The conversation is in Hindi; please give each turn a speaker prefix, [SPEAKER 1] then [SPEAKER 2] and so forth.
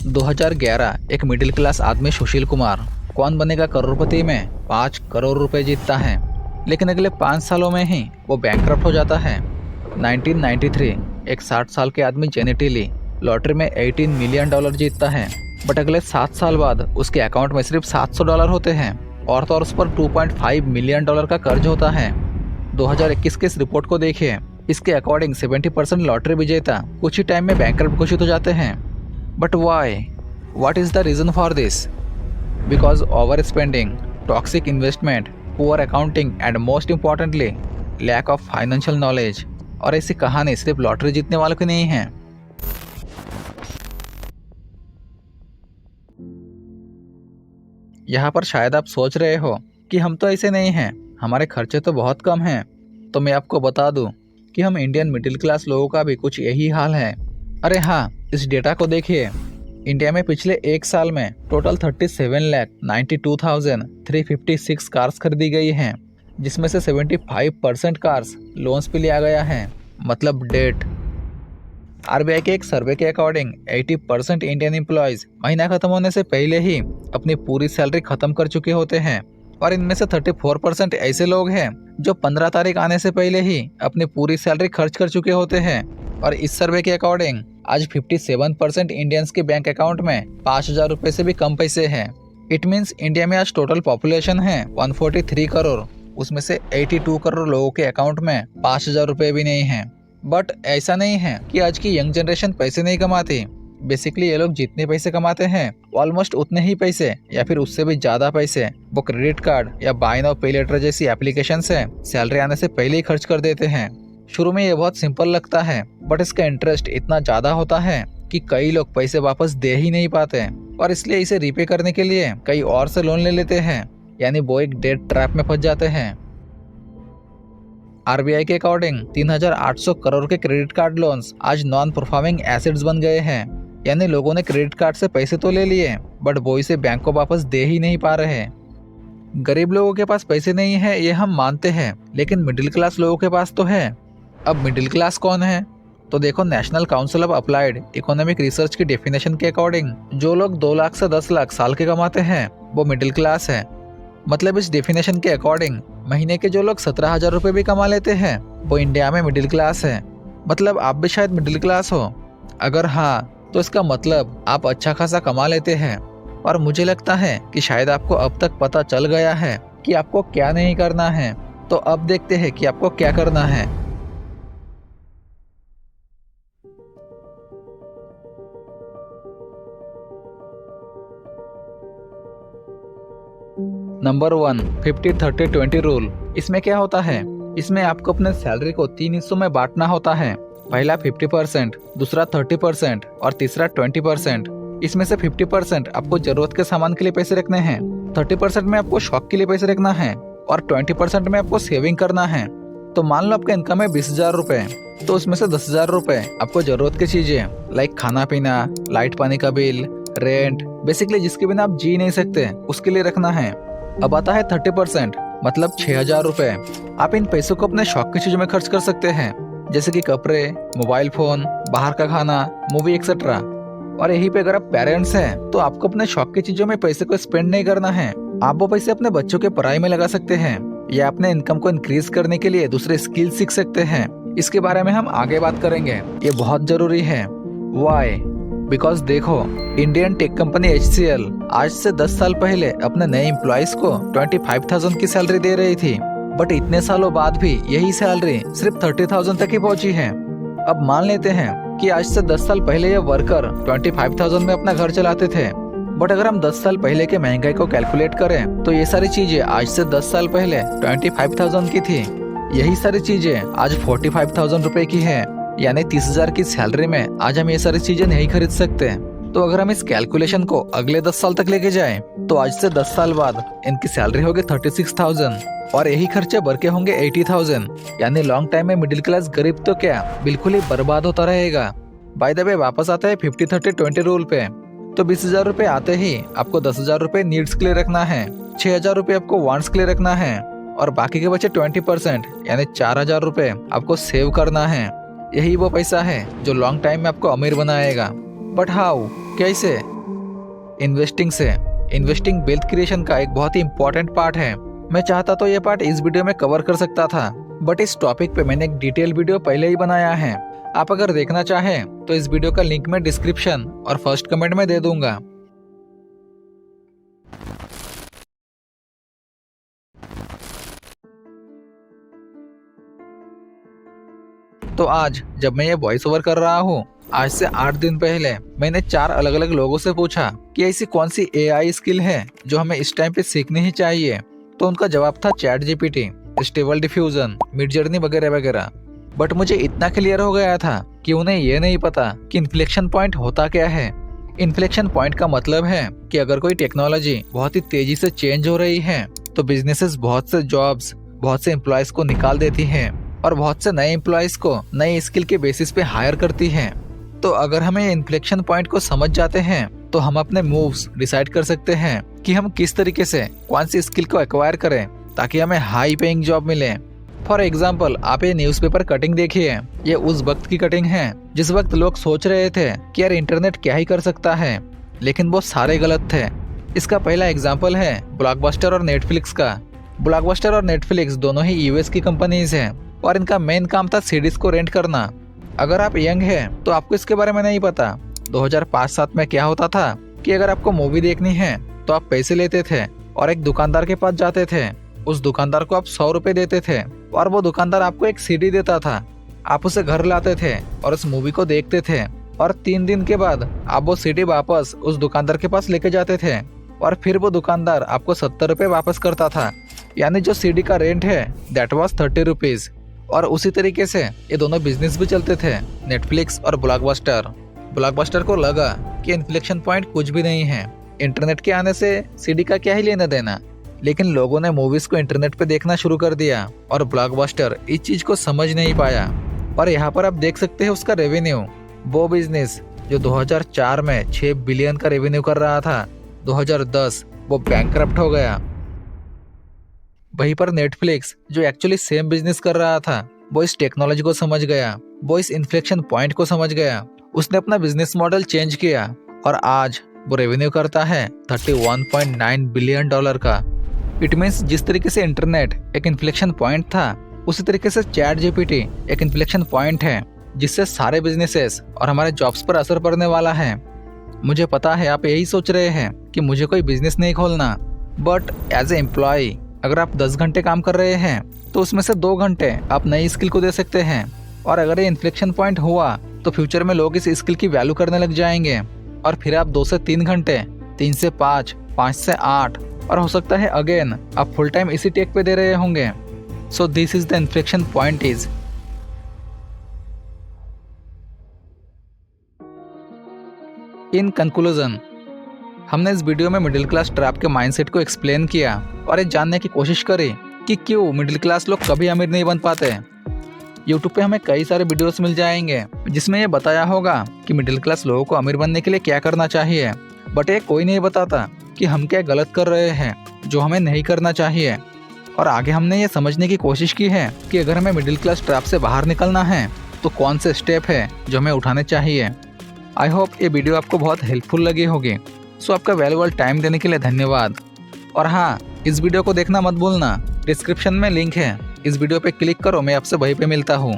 [SPEAKER 1] 2011 एक मिडिल क्लास आदमी सुशील कुमार कौन बनेगा करोड़पति में 5 करोड़ रुपए जीतता है, लेकिन अगले 5 सालों में ही वो बैंकक्रप्ट हो जाता है। 1993 एक 60 साल के आदमी जेनी टिली लॉटरी में $18 मिलियन जीतता है, बट अगले 7 साल बाद उसके अकाउंट में सिर्फ $700 होते हैं और तो और उस पर $2.5 मिलियन का कर्ज होता है। 2021 के इस रिपोर्ट को देखिए। इसके अकॉर्डिंग 70% लॉटरी विजेता कुछ ही टाइम में बैंकक्रप्ट घोषित हो जाते हैं। But why? What is the reason for this? Because over spending, toxic investment, poor accounting and most importantly lack of financial knowledge. और ऐसी कहानी सिर्फ लॉटरी जीतने वालों की नहीं है। यहाँ पर शायद आप सोच रहे हो कि हम तो ऐसे नहीं हैं, हमारे खर्चे तो बहुत कम हैं। तो मैं आपको बता दूं कि हम इंडियन मिडिल क्लास लोगों का भी कुछ यही हाल है। अरे हाँ, इस डेटा को देखिए। इंडिया में पिछले एक साल में टोटल 37,92,356 कार्स खरीदी गई हैं, जिसमें से 75% कार्स लोन्स पे लिया गया है, मतलब डेट। आरबीआई के एक सर्वे के अकॉर्डिंग 80% इंडियन एम्प्लॉयज महीना खत्म होने से पहले ही अपनी पूरी सैलरी खत्म कर चुके होते हैं, और इनमें से 34% ऐसे लोग हैं जो 15 तारीख आने से पहले ही अपनी पूरी सैलरी खर्च कर चुके होते हैं। और इस सर्वे के अकॉर्डिंग आज 57% इंडियंस के बैंक अकाउंट में 5,000 रुपए से भी कम पैसे हैं। इट मीन्स इंडिया में आज टोटल पॉपुलेशन है 143 करोड़, उसमें से 82 करोड़ लोगों के अकाउंट में 5,000 रुपए भी नहीं है। बट ऐसा नहीं है कि आज की यंग जनरेशन पैसे नहीं कमाती। बेसिकली ये लोग जितने पैसे कमाते हैं ऑलमोस्ट उतने ही पैसे या फिर उससे भी ज्यादा पैसे वो क्रेडिट कार्ड या बाय नाउ पे लेटर जैसी एप्लीकेशन से सैलरी आने से पहले ही खर्च कर देते हैं। शुरू में ये बहुत सिंपल लगता है, बट इसका इंटरेस्ट इतना ज्यादा होता है कि कई लोग पैसे वापस दे ही नहीं पाते, और इसलिए इसे रीपे करने के लिए कई और से लोन ले लेते हैं, यानी वो एक डेट ट्रैप में फंस जाते हैं। आरबीआई के अकॉर्डिंग 3,800 करोड़ के क्रेडिट कार्ड लोन्स आज नॉन परफॉर्मिंग एसेट्स बन गए हैं, यानी लोगों ने क्रेडिट कार्ड से पैसे तो ले लिए बट वो इसे बैंक को वापस दे ही नहीं पा रहे। गरीब लोगों के पास पैसे नहीं है ये हम मानते हैं, लेकिन मिडिल क्लास लोगों के पास तो है। अब मिडिल क्लास कौन है? तो देखो, national council of applied economic research की डेफिनेशन के अकॉर्डिंग जो लोग 2 लाख से 10 लाख साल के कमाते हैं वो मिडिल क्लास है। मतलब इस डेफिनेशन के अकॉर्डिंग महीने के जो लोग 17,000 रुपए भी कमा लेते हैं वो इंडिया में मिडिल क्लास है। मतलब आप भी शायद मिडिल क्लास हो। अगर हाँ, तो इसका मतलब आप अच्छा खासा कमा लेते हैं। और मुझे लगता है कि शायद आपको अब तक पता चल गया है कि आपको क्या नहीं करना है। तो अब देखते हैं कि आपको क्या करना है। Number 1, 50-30-20 rule. इसमें क्या होता है? इसमें आपको अपने सैलरी को 3 हिस्सों में बांटना होता है। पहला 50%, दूसरा 30% और तीसरा 20%। इसमें से 50% आपको जरूरत के सामान के लिए पैसे रखने हैं, 30% में आपको शौक के लिए पैसे रखना है और 20% में आपको सेविंग करना है। तो मान लो आपका इनकम है 20,000 रुपए, तो उसमें से 10,000 रुपए आपको जरूरत की चीजें लाइक खाना पीना, लाइट पानी का बिल, रेंट, बेसिकली जिसके बिना आप जी नहीं सकते उसके लिए रखना है। अब आता है 30%, मतलब 6,000 रुपए। आप इन पैसों को अपने शौक की चीजों में खर्च कर सकते हैं, जैसे कि कपड़े, मोबाइल फोन, बाहर का खाना, मूवी एक्सेट्रा। और यहीं पे अगर आप पेरेंट्स हैं तो आपको अपने शौक की चीजों में पैसे को स्पेंड नहीं करना है। आप वो पैसे अपने बच्चों के पढ़ाई में लगा सकते हैं या अपने इनकम को इंक्रीज करने के लिए दूसरे स्किल सीख सकते हैं। इसके बारे में हम आगे बात करेंगे, ये बहुत जरूरी है। वाई? बिकॉज देखो, इंडियन टेक कंपनी HCL आज से 10 साल पहले अपने नए एम्प्लॉयज को 25,000 की सैलरी दे रही थी, बट इतने सालों बाद भी यही सैलरी सिर्फ 30,000 तक ही पहुंची है। अब मान लेते हैं कि आज से 10 साल पहले ये वर्कर 25,000 में अपना घर चलाते थे, बट अगर हम 10 साल पहले के महंगाई को कैलकुलेट करें तो ये सारी चीजें आज से 10 साल पहले 25,000 की थी। यही सारी चीजें आज 45,000 रुपए की है, यानी 30,000 की सैलरी में आज हम ये सारी चीजें नहीं खरीद सकते। तो अगर हम इस कैलकुलेशन को अगले 10 साल तक लेके जाएं, तो आज से 10 साल बाद इनकी सैलरी होगी 36,000 और यही खर्चे बढ़ के होंगे 80,000। यानी लॉन्ग टाइम में मिडिल क्लास गरीब तो क्या बिल्कुल ही बर्बाद होता रहेगा। बाय द वे, वापस आता है 50-30-20 रूल पे। तो 20,000 रुपए आते ही आपको 10,000 रुपए नीड्स के लिए रखना है, 6,000 रुपए आपको वांट्स के लिए रखना है और बाकी के बचे 20% यानी 4,000 रुपए आपको सेव करना है। यही वो पैसा है जो लॉन्ग टाइम में आपको अमीर बनाएगा। But how? कैसे? इन्वेस्टिंग से। इन्वेस्टिंग वेल्थ क्रिएशन का एक बहुत ही इंपॉर्टेंट पार्ट है। मैं चाहता तो ये पार्ट इस वीडियो में कवर कर सकता था, बट इस टॉपिक पे मैंने एक डिटेल वीडियो पहले ही बनाया है। आप अगर देखना चाहें तो इस वीडियो का लिंक मैं डिस्क्रिप्शन और फर्स्ट कमेंट में दे दूंगा। तो आज जब मैं ये वॉइस ओवर कर रहा हूँ, आज से 8 दिन पहले मैंने 4 अलग अलग लोगों से पूछा कि ऐसी कौन सी AI स्किल है जो हमें इस टाइम पे सीखनी ही चाहिए। तो उनका जवाब था chat GPT, stable diffusion, Midjourney वगैरह वगैरह। बट मुझे इतना क्लियर हो गया था कि उन्हें ये नहीं पता कि इन्फ्लेक्शन पॉइंट होता क्या है। इन्फ्लेक्शन पॉइंट का मतलब है कि अगर कोई टेक्नोलॉजी बहुत ही तेजी से चेंज हो रही है तो बिजनेसेस बहुत से जॉब्स, बहुत से एम्प्लॉयज को निकाल देती हैं और बहुत से नए एम्प्लॉयज को नई स्किल के बेसिस पे हायर करती हैं। तो अगर हमें इन्फ्लेक्शन पॉइंट को समझ जाते हैं तो हम अपने मूव्स डिसाइड कर सकते हैं कि हम किस तरीके से कौन सी स्किल को एक्वायर करें ताकि हमें हाई पेइंग जॉब मिले। फॉर एग्जाम्पल, आप ये न्यूज़पेपर कटिंग देखिए। ये उस वक्त की कटिंग है जिस वक्त लोग सोच रहे थे कि यार इंटरनेट क्या ही कर सकता है, लेकिन वो सारे गलत थे। इसका पहला एग्जाम्पल है ब्लॉकबस्टर और नेटफ्लिक्स का। ब्लॉकबस्टर और नेटफ्लिक्स दोनों ही यूएस की कंपनीज हैं और इनका मेन काम था सीरीज को रेंट करना। अगर आप यंग हैं तो आपको इसके बारे में नहीं पता। 2005-7 में क्या होता था कि अगर आपको मूवी देखनी है तो आप पैसे लेते थे और एक दुकानदार के पास जाते थे। उस दुकानदार को आप 100 रुपए देते थे और वो दुकानदार आपको एक सीडी देता था। आप उसे घर लाते थे और उस मूवी को देखते थे और 3 दिन के बाद आप वो सीडी वापस उस दुकानदार के पास लेके जाते थे और फिर वो दुकानदार आपको 70 रुपए वापस करता था। यानी जो सीडी का रेंट है दैट वाज 30 रुपीज। और उसी तरीके से ये दोनों बिजनेस भी चलते थे, नेटफ्लिक्स और ब्लॉकबस्टर। ब्लॉकबस्टर को लगा कि इन्फ्लेक्शन पॉइंट कुछ भी नहीं है, इंटरनेट के आने से सीडी का क्या ही लेना देना। लेकिन लोगों ने मूवीज को इंटरनेट पे देखना शुरू कर दिया और ब्लॉकबस्टर इस चीज को समझ नहीं पाया। और यहाँ पर आप देख सकते हैं उसका रेवेन्यू। वो बिजनेस जो 2004 में 6 बिलियन का रेवेन्यू कर रहा था, 2010 वो बैंकरप्ट हो गया। वहीं पर नेटफ्लिक्स जो एक्चुअली सेम बिजनेस कर रहा था, वो इस टेक्नोलॉजी को समझ गया, वो इस इन्फ्लेक्शन पॉइंट को समझ गया। उसने अपना बिजनेस मॉडल चेंज किया और आज वो रेवेन्यू करता है $31.9 बिलियन का। इट मीन्स जिस तरीके से इंटरनेट एक इन्फ्लेक्शन पॉइंट था, उसी तरीके से चैट जीपीटी एक इन्फ्लेक्शन पॉइंट है जिससे सारे बिजनेसेस और हमारे जॉब्स पर असर पड़ने वाला है। मुझे पता है आप यही सोच रहे हैं कि मुझे कोई बिजनेस नहीं खोलना, बट एज ए एम्प्लॉय अगर आप 10 घंटे काम कर रहे हैं तो उसमें से 2 घंटे आप नई स्किल को दे सकते हैं। और अगर ये इन्फ्लेक्शन पॉइंट हुआ तो फ्यूचर में लोग इस स्किल की वैल्यू करने लग जाएंगे और फिर आप 2 से 3 घंटे, 3 से 5, 5 से 8 और हो सकता है अगेन आप फुल टाइम इसी टेक पे दे रहे होंगे। So this is the inflection point is. In conclusion, हमने इस वीडियो में मिडिल क्लास ट्रैप के माइंडसेट को एक्सप्लेन किया और ये जानने की कोशिश करी कि क्यों मिडिल क्लास लोग कभी अमीर नहीं बन पाते। यूट्यूब पे हमें कई सारे वीडियोस मिल जाएंगे जिसमें ये बताया होगा कि मिडिल क्लास लोगों को अमीर बनने के लिए क्या करना चाहिए, बट ये कोई नहीं बताता कि हम क्या गलत कर रहे हैं जो हमें नहीं करना चाहिए। और आगे हमने ये समझने की कोशिश की है कि अगर हमें मिडिल क्लास ट्रैप से बाहर निकलना है तो कौन से स्टेप है जो हमें उठाने चाहिए। आई होप ये वीडियो आपको बहुत हेल्पफुल लगी होगी। सो आपका वैल्यूएबल टाइम देने के लिए धन्यवाद। और हाँ, इस वीडियो को देखना मत भूलना, डिस्क्रिप्शन में लिंक है, इस वीडियो पे क्लिक करो, मैं आपसे वहीं पे मिलता हूँ।